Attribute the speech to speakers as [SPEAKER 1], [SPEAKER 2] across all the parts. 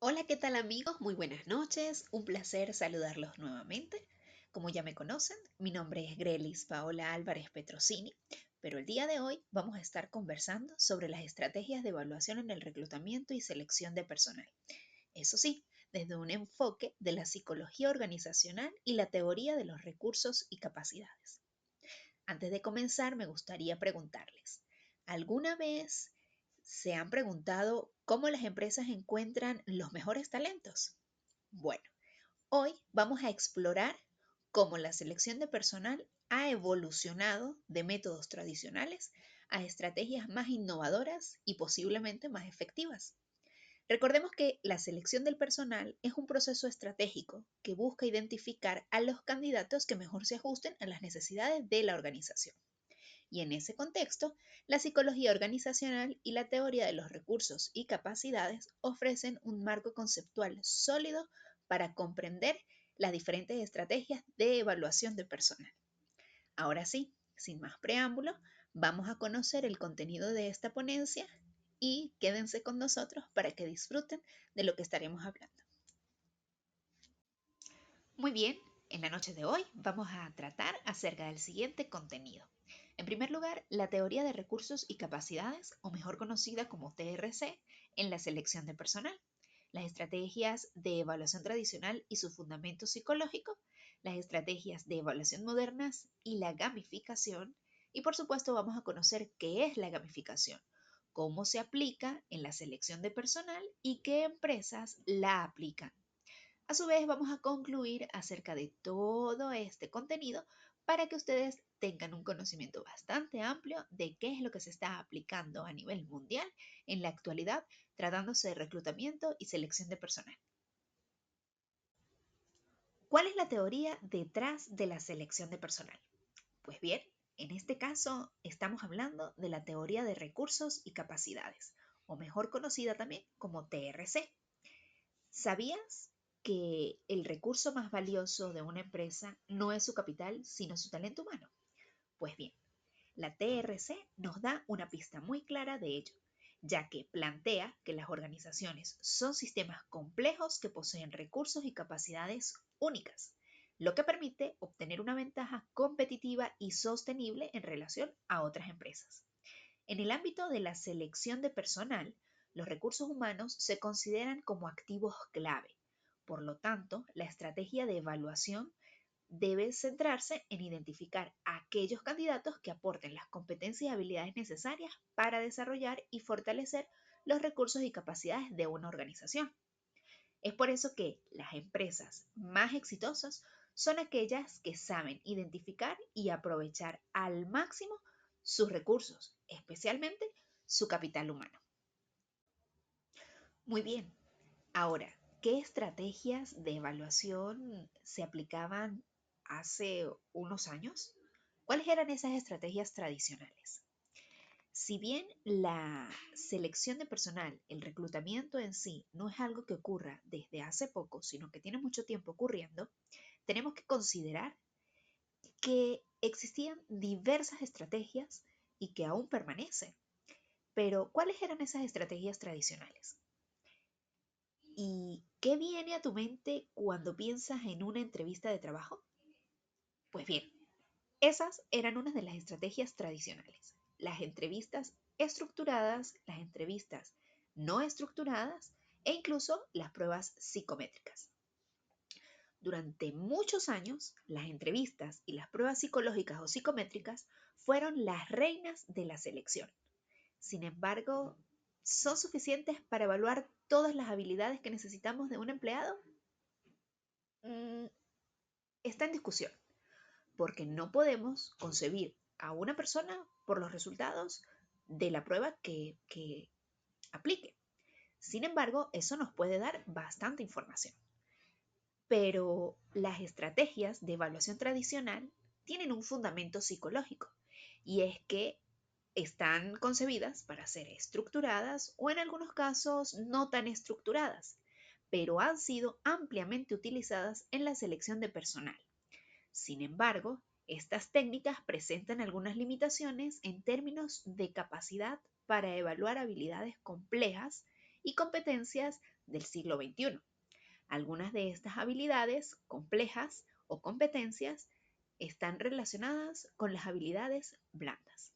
[SPEAKER 1] Hola, ¿qué tal amigos? Muy buenas noches. Un placer saludarlos nuevamente. Como ya me conocen, mi nombre es Grelis Paola Álvarez Petrosini, pero el día de hoy vamos a estar conversando sobre las estrategias de evaluación en el reclutamiento y selección de personal. Eso sí, desde un enfoque de la psicología organizacional y la teoría de los recursos y capacidades. Antes de comenzar, me gustaría preguntarles, ¿alguna vez se han preguntado cómo las empresas encuentran los mejores talentos? Bueno, hoy vamos a explorar cómo la selección de personal ha evolucionado de métodos tradicionales a estrategias más innovadoras y posiblemente más efectivas. Recordemos que la selección del personal es un proceso estratégico que busca identificar a los candidatos que mejor se ajusten a las necesidades de la organización. Y en ese contexto, la psicología organizacional y la teoría de los recursos y capacidades ofrecen un marco conceptual sólido para comprender las diferentes estrategias de evaluación de personal. Ahora sí, sin más preámbulo, vamos a conocer el contenido de esta ponencia y quédense con nosotros para que disfruten de lo que estaremos hablando. Muy bien, en la noche de hoy vamos a tratar acerca del siguiente contenido. En primer lugar, la teoría de recursos y capacidades, o mejor conocida como TRC, en la selección de personal, las estrategias de evaluación tradicional y su fundamento psicológico, las estrategias de evaluación modernas y la gamificación, y por supuesto vamos a conocer qué es la gamificación, cómo se aplica en la selección de personal y qué empresas la aplican. A su vez, vamos a concluir acerca de todo este contenido para que ustedes tengan un conocimiento bastante amplio de qué es lo que se está aplicando a nivel mundial en la actualidad, tratándose de reclutamiento y selección de personal. ¿Cuál es la teoría detrás de la selección de personal? Pues bien, en este caso estamos hablando de la teoría de recursos y capacidades, o mejor conocida también como TRC. ¿Sabías que el recurso más valioso de una empresa no es su capital, sino su talento humano? Pues bien, la TRC nos da una pista muy clara de ello, ya que plantea que las organizaciones son sistemas complejos que poseen recursos y capacidades únicas, lo que permite obtener una ventaja competitiva y sostenible en relación a otras empresas. En el ámbito de la selección de personal, los recursos humanos se consideran como activos clave. Por lo tanto, la estrategia de evaluación debe centrarse en identificar a aquellos candidatos que aporten las competencias y habilidades necesarias para desarrollar y fortalecer los recursos y capacidades de una organización. Es por eso que las empresas más exitosas son aquellas que saben identificar y aprovechar al máximo sus recursos, especialmente su capital humano. Muy bien, ahora, ¿qué estrategias de evaluación se aplicaban hace unos años? ¿Cuáles eran esas estrategias tradicionales? Si bien la selección de personal, el reclutamiento en sí, no es algo que ocurra desde hace poco, sino que tiene mucho tiempo ocurriendo, tenemos que considerar que existían diversas estrategias y que aún permanecen. Pero, ¿cuáles eran esas estrategias tradicionales? ¿Y qué viene a tu mente cuando piensas en una entrevista de trabajo? Pues bien, esas eran unas de las estrategias tradicionales. Las entrevistas estructuradas, las entrevistas no estructuradas e incluso las pruebas psicométricas. Durante muchos años, las entrevistas y las pruebas psicológicas o psicométricas fueron las reinas de la selección. Sin embargo, ¿son suficientes para evaluar todas las habilidades que necesitamos de un empleado? Mm, Está en discusión, porque no podemos concebir a una persona por los resultados de la prueba que aplique. Sin embargo, eso nos puede dar bastante información. Pero las estrategias de evaluación tradicional tienen un fundamento psicológico, y es que están concebidas para ser estructuradas o en algunos casos no tan estructuradas, pero han sido ampliamente utilizadas en la selección de personal. Sin embargo, estas técnicas presentan algunas limitaciones en términos de capacidad para evaluar habilidades complejas y competencias del siglo XXI. Algunas de estas habilidades complejas o competencias están relacionadas con las habilidades blandas.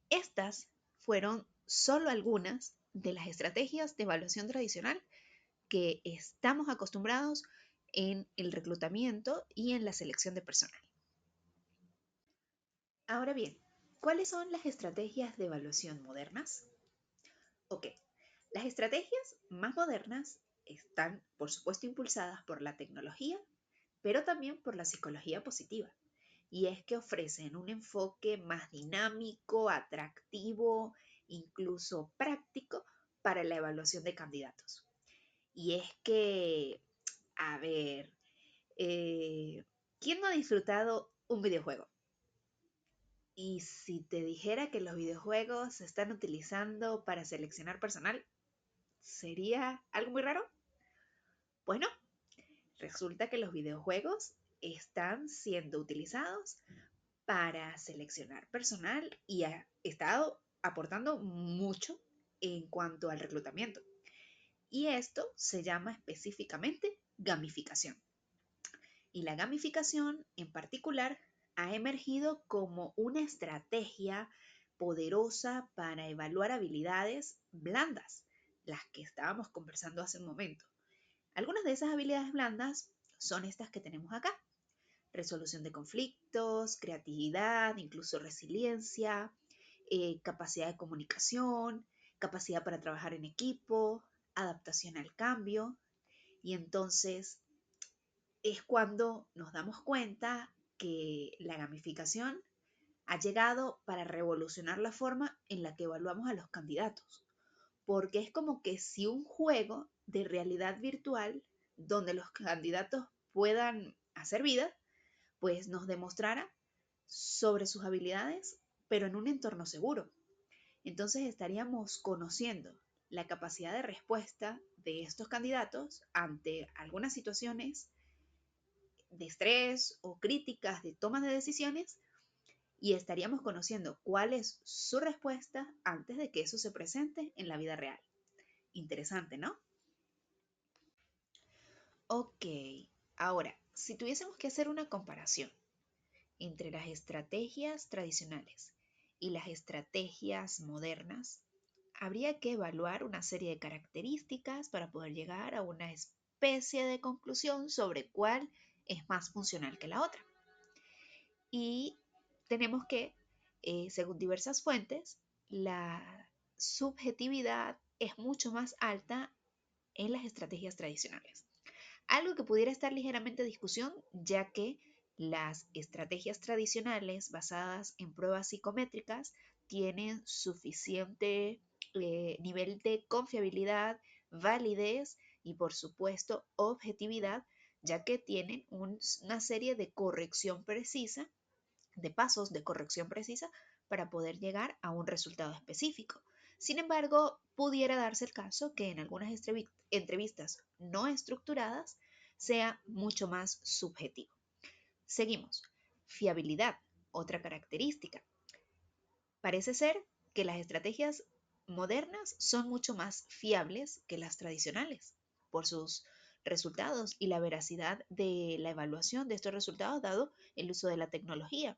[SPEAKER 1] Estas fueron solo algunas de las estrategias de evaluación tradicional que estamos acostumbrados en el reclutamiento y en la selección de personal. Ahora bien, ¿cuáles son las estrategias de evaluación modernas? Ok, las estrategias más modernas están, por supuesto, impulsadas por la tecnología, pero también por la psicología positiva. Y es que ofrecen un enfoque más dinámico, atractivo, incluso práctico para la evaluación de candidatos. Y es que, a ver, ¿quién no ha disfrutado un videojuego? Y si te dijera que los videojuegos se están utilizando para seleccionar personal, ¿sería algo muy raro? Bueno, resulta que los videojuegos están siendo utilizados para seleccionar personal y ha estado aportando mucho en cuanto al reclutamiento. Y esto se llama específicamente gamificación. Y la gamificación en particular ha emergido como una estrategia poderosa para evaluar habilidades blandas, las que estábamos conversando hace un momento. Algunas de esas habilidades blandas son estas que tenemos acá: resolución de conflictos, creatividad, incluso resiliencia, capacidad de comunicación, capacidad para trabajar en equipo, adaptación al cambio. Y entonces es cuando nos damos cuenta que la gamificación ha llegado para revolucionar la forma en la que evaluamos a los candidatos, porque es como que si un juego de realidad virtual donde los candidatos puedan hacer vida, pues nos demostrara sobre sus habilidades, pero en un entorno seguro. Entonces estaríamos conociendo la capacidad de respuesta de estos candidatos ante algunas situaciones de estrés o críticas de toma de decisiones, y estaríamos conociendo cuál es su respuesta antes de que eso se presente en la vida real. Interesante, ¿no? Ok, ahora, si tuviésemos que hacer una comparación entre las estrategias tradicionales y las estrategias modernas, habría que evaluar una serie de características para poder llegar a una especie de conclusión sobre cuál es más funcional que la otra. Y tenemos que, según diversas fuentes, la subjetividad es mucho más alta en las estrategias tradicionales. Algo que pudiera estar ligeramente en discusión, ya que las estrategias tradicionales basadas en pruebas psicométricas tienen suficiente nivel de confiabilidad, validez y, por supuesto, objetividad, ya que tienen una serie de corrección precisa, de pasos de corrección precisa para poder llegar a un resultado específico. Sin embargo, pudiera darse el caso que en algunas entrevistas no estructuradas sea mucho más subjetivo. Seguimos. Fiabilidad, otra característica. Parece ser que las estrategias modernas son mucho más fiables que las tradicionales por sus resultados y la veracidad de la evaluación de estos resultados dado el uso de la tecnología.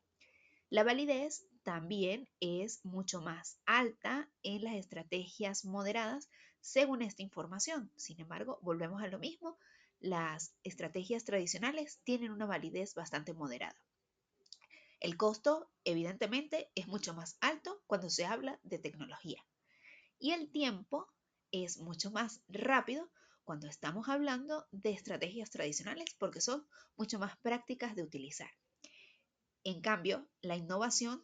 [SPEAKER 1] La validez también es mucho más alta en las estrategias moderadas según esta información. Sin embargo, volvemos a lo mismo, las estrategias tradicionales tienen una validez bastante moderada. El costo, evidentemente, es mucho más alto cuando se habla de tecnología. Y el tiempo es mucho más rápido cuando estamos hablando de estrategias tradicionales porque son mucho más prácticas de utilizar. En cambio, la innovación,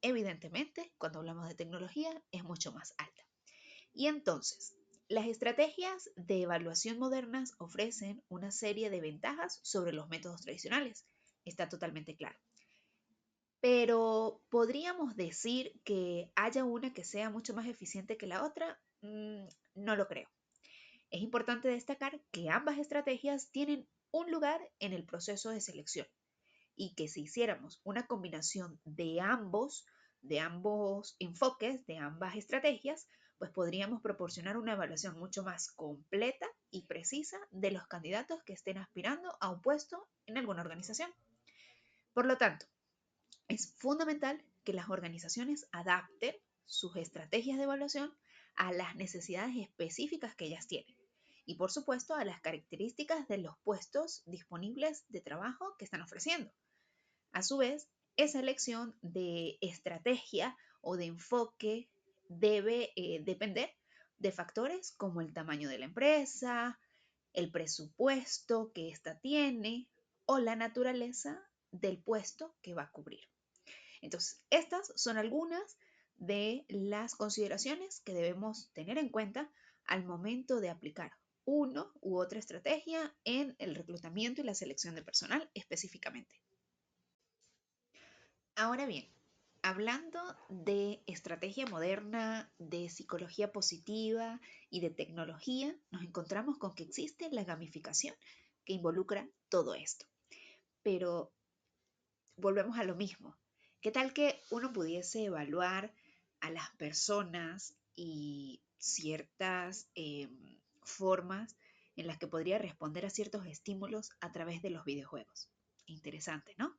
[SPEAKER 1] evidentemente, cuando hablamos de tecnología, es mucho más alta. Y entonces, las estrategias de evaluación modernas ofrecen una serie de ventajas sobre los métodos tradicionales. Está totalmente claro. Pero ¿podríamos decir que haya una que sea mucho más eficiente que la otra? No lo creo. Es importante destacar que ambas estrategias tienen un lugar en el proceso de selección y que si hiciéramos una combinación de ambos enfoques, de ambas estrategias, pues podríamos proporcionar una evaluación mucho más completa y precisa de los candidatos que estén aspirando a un puesto en alguna organización. Por lo tanto, es fundamental que las organizaciones adapten sus estrategias de evaluación a las necesidades específicas que ellas tienen y, por supuesto, a las características de los puestos disponibles de trabajo que están ofreciendo. A su vez, esa elección de estrategia o de enfoque debe depender de factores como el tamaño de la empresa, el presupuesto que ésta tiene o la naturaleza del puesto que va a cubrir. Entonces, estas son algunas de las consideraciones que debemos tener en cuenta al momento de aplicar uno u otra estrategia en el reclutamiento y la selección de personal específicamente. Ahora bien, hablando de estrategia moderna, de psicología positiva y de tecnología, nos encontramos con que existe la gamificación que involucra todo esto. Pero volvemos a lo mismo. ¿Qué tal que uno pudiese evaluar a las personas y ciertas formas en las que podría responder a ciertos estímulos a través de los videojuegos? Interesante, ¿no?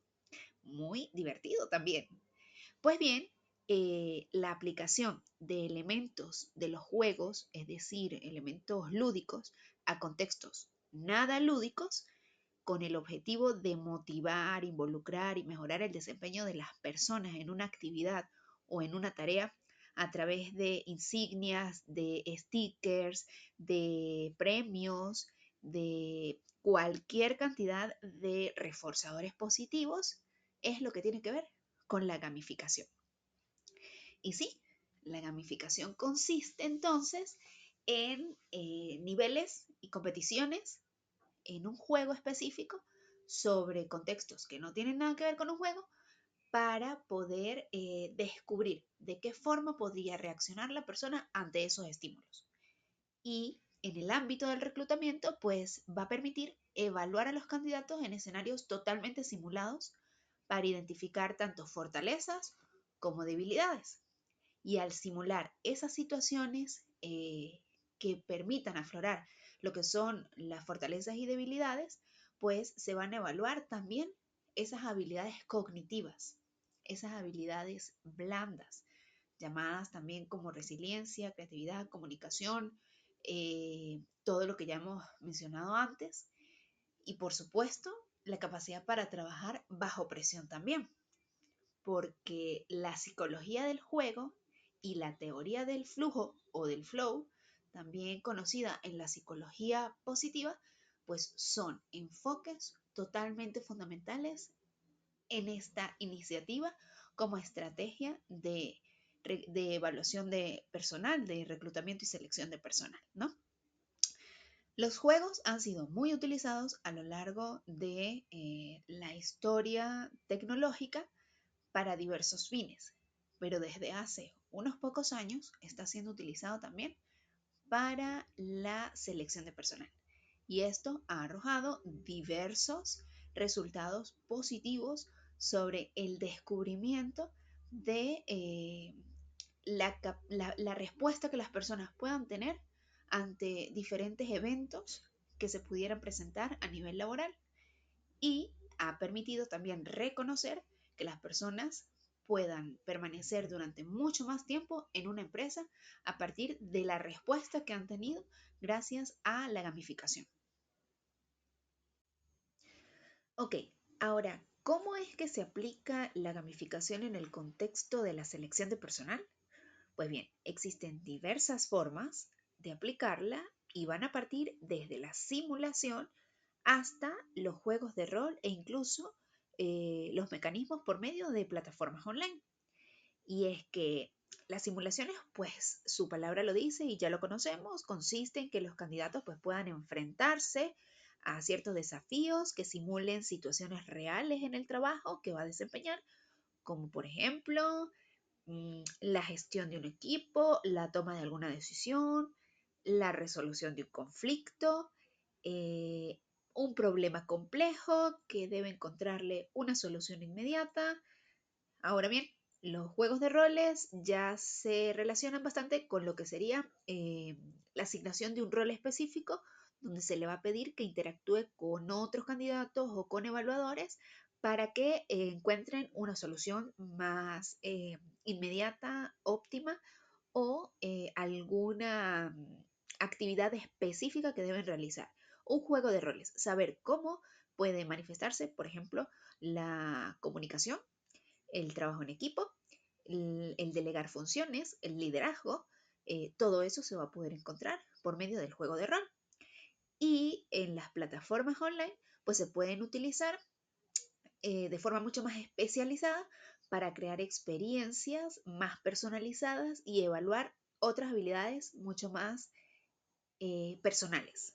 [SPEAKER 1] Muy divertido también. Pues bien, la aplicación de elementos de los juegos, es decir, elementos lúdicos, a contextos nada lúdicos, con el objetivo de motivar, involucrar y mejorar el desempeño de las personas en una actividad o en una tarea a través de insignias, de stickers, de premios, de cualquier cantidad de reforzadores positivos, es lo que tiene que ver con la gamificación. Y sí, la gamificación consiste entonces en niveles y competiciones en un juego específico sobre contextos que no tienen nada que ver con un juego para poder descubrir de qué forma podría reaccionar la persona ante esos estímulos. Y en el ámbito del reclutamiento, pues va a permitir evaluar a los candidatos en escenarios totalmente simulados para identificar tanto fortalezas como debilidades. Y al simular esas situaciones que permitan aflorar lo que son las fortalezas y debilidades, pues se van a evaluar también esas habilidades cognitivas, esas habilidades blandas, llamadas también como resiliencia, creatividad, comunicación, todo lo que ya hemos mencionado antes. Y por supuesto, la capacidad para trabajar bajo presión también, porque la psicología del juego y la teoría del flujo o del flow, también conocida en la psicología positiva, pues son enfoques totalmente fundamentales en esta iniciativa como estrategia de evaluación de personal, de reclutamiento y selección de personal, ¿no? Los juegos han sido muy utilizados a lo largo de la historia tecnológica para diversos fines, pero desde hace unos pocos años está siendo utilizado también para la selección de personal. Y esto ha arrojado diversos resultados positivos sobre el descubrimiento de la respuesta que las personas puedan tener ante diferentes eventos que se pudieran presentar a nivel laboral, y ha permitido también reconocer que las personas puedan permanecer durante mucho más tiempo en una empresa a partir de la respuesta que han tenido gracias a la gamificación. Ok, ahora, ¿cómo es que se aplica la gamificación en el contexto de la selección de personal? Pues bien, existen diversas formas de aplicarla y van a partir desde la simulación hasta los juegos de rol e incluso los mecanismos por medio de plataformas online. Y es que las simulaciones, pues su palabra lo dice y ya lo conocemos, consiste en que los candidatos pues puedan enfrentarse a ciertos desafíos que simulen situaciones reales en el trabajo que va a desempeñar, como por ejemplo la gestión de un equipo, la toma de alguna decisión, la resolución de un conflicto, eh, un problema complejo que debe encontrarle una solución inmediata. Ahora bien, Los juegos de roles ya se relacionan bastante con lo que sería la asignación de un rol específico, donde se le va a pedir que interactúe con otros candidatos o con evaluadores para que encuentren una solución más inmediata, óptima o alguna actividad específica que deben realizar. Un juego de roles, saber cómo puede manifestarse, por ejemplo, la comunicación, el trabajo en equipo, el delegar funciones, el liderazgo, todo eso se va a poder encontrar por medio del juego de rol. Y en las plataformas online, pues se pueden utilizar de forma mucho más especializada para crear experiencias más personalizadas y evaluar otras habilidades mucho más personales,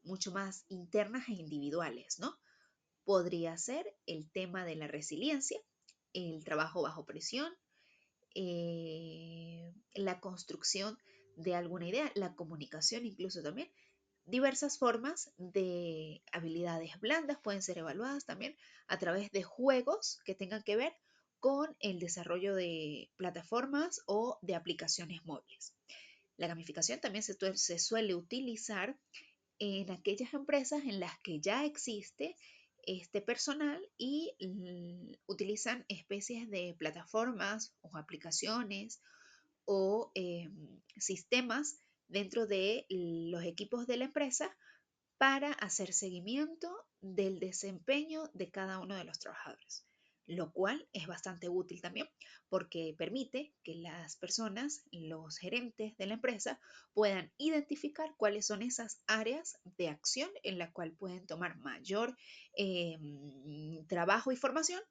[SPEAKER 1] mucho más internas e individuales, ¿no? Podría ser el tema de la resiliencia, el trabajo bajo presión, la construcción de alguna idea, la comunicación incluso también. Diversas formas de habilidades blandas pueden ser evaluadas también a través de juegos que tengan que ver con el desarrollo de plataformas o de aplicaciones móviles. La gamificación también se suele utilizar en aquellas empresas en las que ya existe este personal y utilizan especies de plataformas o aplicaciones o sistemas dentro de los equipos de la empresa para hacer seguimiento del desempeño de cada uno de los trabajadores, lo cual es bastante útil también porque permite que las personas, los gerentes de la empresa, puedan identificar cuáles son esas áreas de acción en la cual pueden tomar mayor trabajo y formación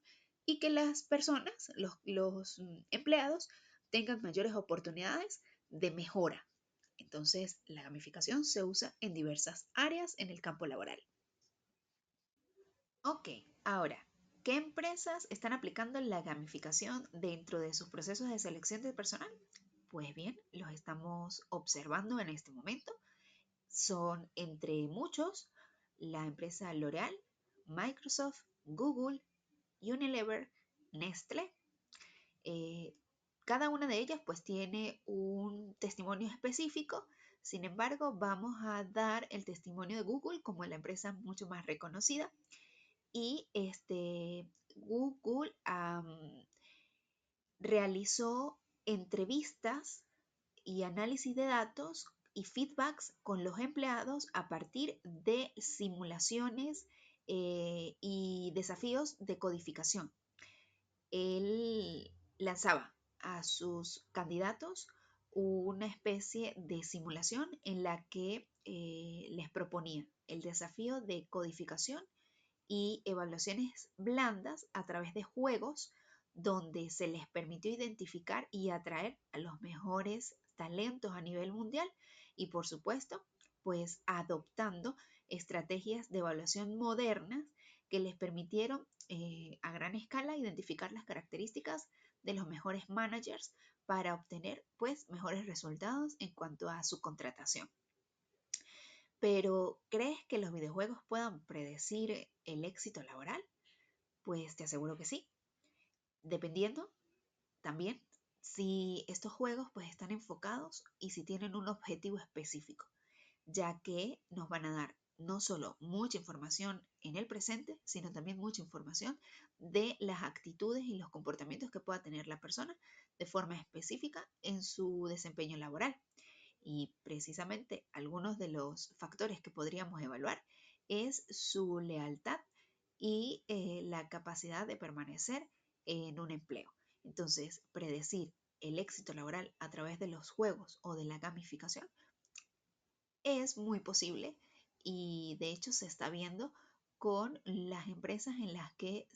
[SPEAKER 1] y que las personas, los empleados, tengan mayores oportunidades de mejora. Entonces, la gamificación se usa en diversas áreas en el campo laboral. Ok, ahora, ¿qué empresas están aplicando la gamificación dentro de sus procesos de selección de personal? Pues bien, los estamos observando en este momento. Son entre muchos la empresa L'Oreal, Microsoft, Google, Unilever, Nestlé. Eh, Cada una de ellas pues tiene un testimonio específico. Sin embargo, vamos a dar el testimonio de Google como la empresa mucho más reconocida. Y Google realizó entrevistas y análisis de datos y feedbacks con los empleados a partir de simulaciones y desafíos de codificación. Él lanzaba a sus candidatos una especie de simulación en la que les proponía el desafío de codificación y evaluaciones blandas a través de juegos donde se les permitió identificar y atraer a los mejores talentos a nivel mundial y por supuesto pues adoptando estrategias de evaluación modernas que les permitieron a gran escala identificar las características de los mejores managers para obtener pues mejores resultados en cuanto a su contratación. Pero, ¿crees que los videojuegos puedan predecir el éxito laboral? Pues te aseguro que sí, dependiendo también si estos juegos pues están enfocados y si tienen un objetivo específico, ya que nos van a dar no solo mucha información en el presente, sino también mucha información de las actitudes y los comportamientos que pueda tener la persona de forma específica en su desempeño laboral. Y precisamente algunos de los factores que podríamos evaluar es su lealtad y la capacidad de permanecer en un empleo. Entonces, predecir el éxito laboral a través de los juegos o de la gamificación es muy posible y de hecho se está viendo con las empresas en las que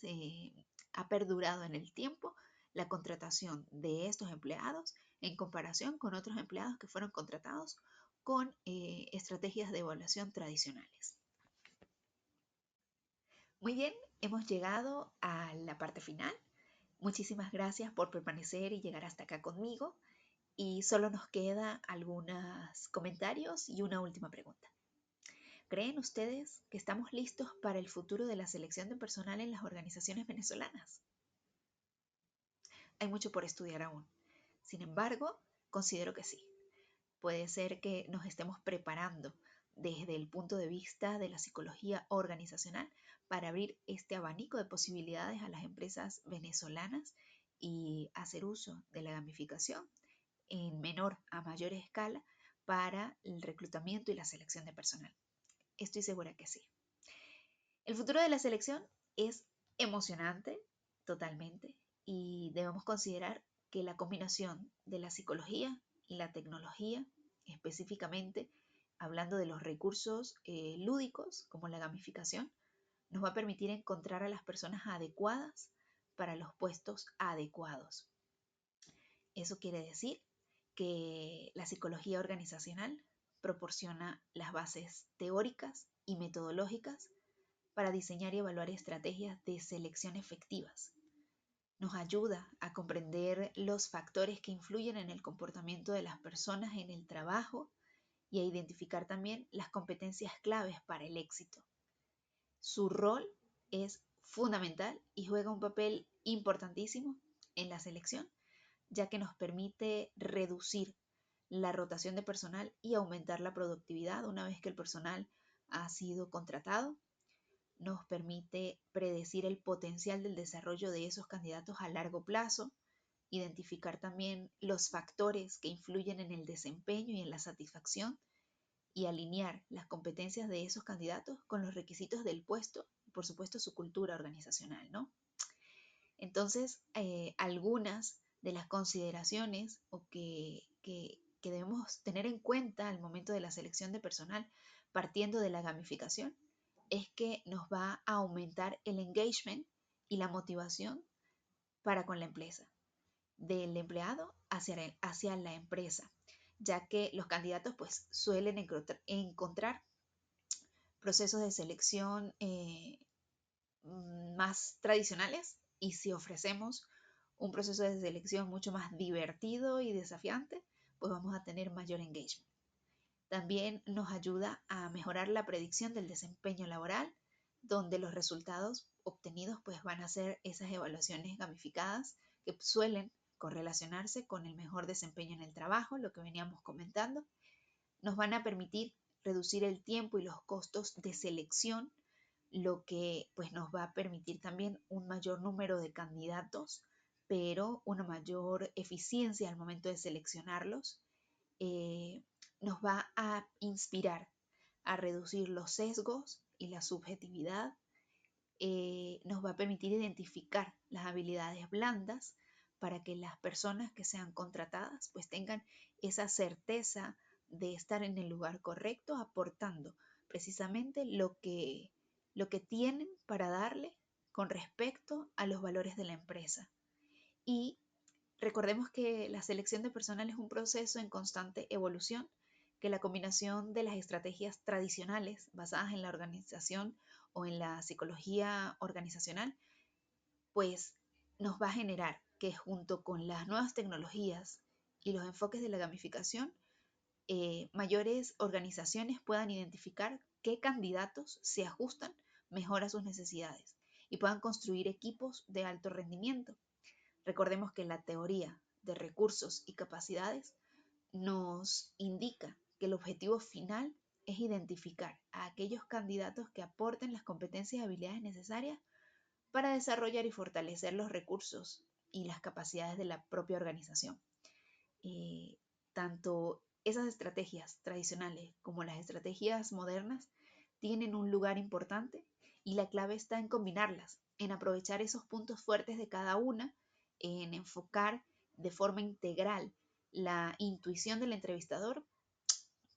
[SPEAKER 1] ha perdurado en el tiempo la contratación de estos empleados en comparación con otros empleados que fueron contratados con estrategias de evaluación tradicionales. Muy bien, hemos llegado a la parte final. Muchísimas gracias por permanecer y llegar hasta acá conmigo. Y solo nos queda algunos comentarios y una última pregunta. ¿Creen ustedes que estamos listos para el futuro de la selección de personal en las organizaciones venezolanas? hay mucho por estudiar aún. Sin embargo, considero que sí. Puede ser que nos estemos preparando desde el punto de vista de la psicología organizacional para abrir este abanico de posibilidades a las empresas venezolanas y hacer uso de la gamificación en menor a mayor escala para el reclutamiento y la selección de personal. Estoy segura que sí. El futuro de la selección es emocionante totalmente y debemos considerar que la combinación de la psicología y la tecnología, específicamente hablando de los recursos lúdicos como la gamificación, nos va a permitir encontrar a las personas adecuadas para los puestos adecuados. Eso quiere decir que la psicología organizacional proporciona las bases teóricas y metodológicas para diseñar y evaluar estrategias de selección efectivas. Nos ayuda a comprender los factores que influyen en el comportamiento de las personas en el trabajo y a identificar también las competencias claves para el éxito. Su rol es fundamental y juega un papel importantísimo en la selección, ya que nos permite reducir la rotación de personal y aumentar la productividad una vez que el personal ha sido contratado. Nos permite predecir el potencial del desarrollo de esos candidatos a largo plazo, identificar también los factores que influyen en el desempeño y en la satisfacción y alinear las competencias de esos candidatos con los requisitos del puesto y por supuesto su cultura organizacional, ¿no? Entonces, algunas de las consideraciones que debemos tener en cuenta al momento de la selección de personal partiendo de la gamificación es que nos va a aumentar el engagement y la motivación para con la empresa, del empleado hacia la empresa, ya que los candidatos pues suelen encontrar procesos de selección más tradicionales y si ofrecemos un proceso de selección mucho más divertido y desafiante, pues vamos a tener mayor engagement. También nos ayuda a mejorar la predicción del desempeño laboral, donde los resultados obtenidos pues van a ser esas evaluaciones gamificadas que suelen correlacionarse con el mejor desempeño en el trabajo, lo que veníamos comentando. Nos van a permitir reducir el tiempo y los costos de selección, lo que pues nos va a permitir también un mayor número de candidatos, pero una mayor eficiencia al momento de seleccionarlos. Nos va a inspirar a reducir los sesgos y la subjetividad, nos va a permitir identificar las habilidades blandas para que las personas que sean contratadas pues tengan esa certeza de estar en el lugar correcto, aportando precisamente lo que tienen para darle con respecto a los valores de la empresa. Y recordemos que la selección de personal es un proceso en constante evolución, que la combinación de las estrategias tradicionales basadas en la organización o en la psicología organizacional, pues nos va a generar que junto con las nuevas tecnologías y los enfoques de la gamificación, mayores organizaciones puedan identificar qué candidatos se ajustan mejor a sus necesidades y puedan construir equipos de alto rendimiento. Recordemos que la teoría de recursos y capacidades nos indica que el objetivo final es identificar a aquellos candidatos que aporten las competencias y habilidades necesarias para desarrollar y fortalecer los recursos y las capacidades de la propia organización. Tanto esas estrategias tradicionales como las estrategias modernas tienen un lugar importante y la clave está en combinarlas, en aprovechar esos puntos fuertes de cada una, en enfocar de forma integral la intuición del entrevistador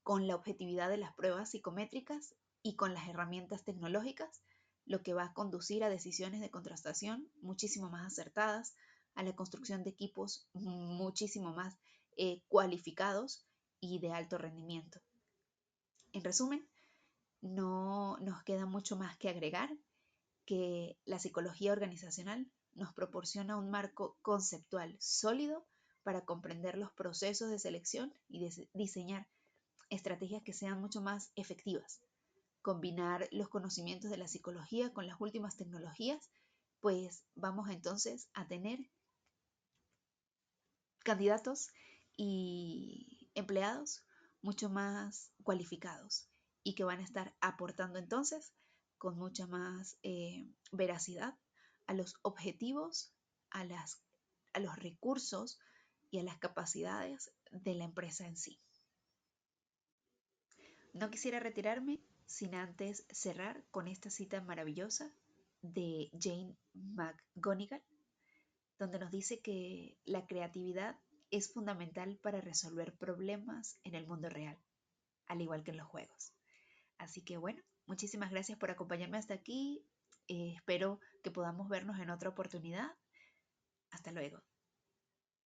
[SPEAKER 1] con la objetividad de las pruebas psicométricas y con las herramientas tecnológicas, lo que va a conducir a decisiones de contratación muchísimo más acertadas, a la construcción de equipos muchísimo más cualificados y de alto rendimiento. En resumen, no nos queda mucho más que agregar que la psicología organizacional nos proporciona un marco conceptual sólido para comprender los procesos de selección y diseñar estrategias que sean mucho más efectivas. Combinar los conocimientos de la psicología con las últimas tecnologías, pues vamos entonces a tener candidatos y empleados mucho más cualificados y que van a estar aportando entonces con mucha más veracidad a los objetivos, a, las, a los recursos y a las capacidades de la empresa en sí. No quisiera retirarme sin antes cerrar con esta cita maravillosa de Jane McGonigal, donde nos dice que la creatividad es fundamental para resolver problemas en el mundo real, al igual que en los juegos. Así que bueno, muchísimas gracias por acompañarme hasta aquí. Espero que podamos vernos en otra oportunidad. Hasta luego.